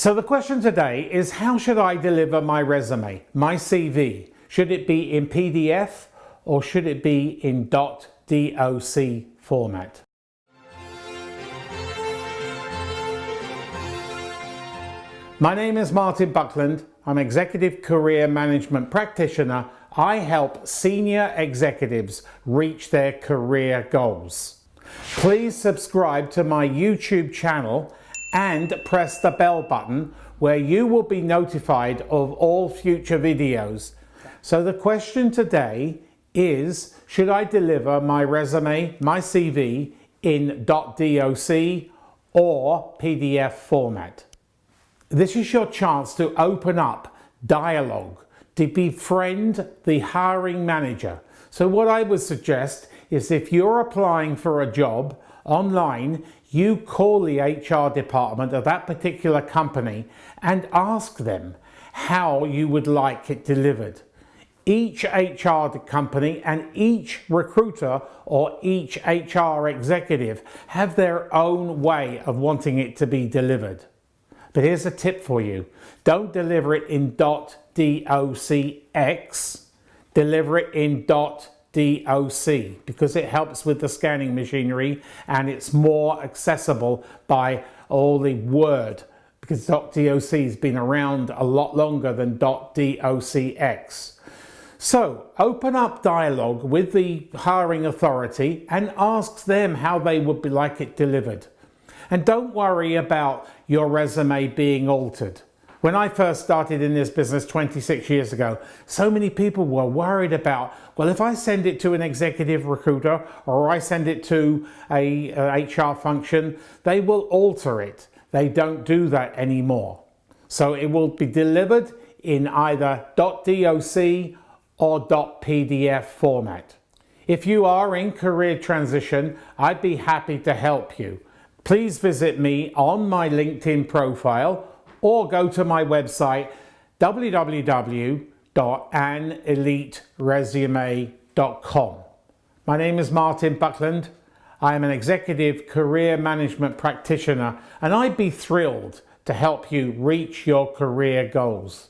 So the question today is, how should I deliver my resume, my CV? Should it be in PDF or should it be in .doc format? My name is Martin Buckland. I'm Executive Career Management Practitioner. I help senior executives reach their career goals. Please subscribe to my YouTube channel and press the bell button where you will be notified of all future videos. So the question today is, should I deliver my resume, my CV in .doc or PDF format? This is your chance to open up dialogue, to befriend the hiring manager. So what I would suggest is, if you're applying for a job online, you call the HR department of that particular company and ask them how you would like it delivered. Each HR company and each recruiter or each HR executive have their own way of wanting it to be delivered. But here's a tip for you. Don't deliver it in .docx, deliver it in .doc, because it helps with the scanning machinery and it's more accessible by all the word, because .doc has been around a lot longer than .docx. So open up dialogue with the hiring authority and ask them how they would like it delivered. And don't worry about your resume being altered. When I first started in this business 26 years ago, so many people were worried about, well, if I send it to an executive recruiter or I send it to a HR function, they will alter it. They don't do that anymore. So it will be delivered in either .doc or .pdf format. If you are in career transition, I'd be happy to help you. Please visit me on my LinkedIn profile or go to my website www.aneliteresume.com. My name is Martin Buckland. I am an Executive Career Management Practitioner and I'd be thrilled to help you reach your career goals.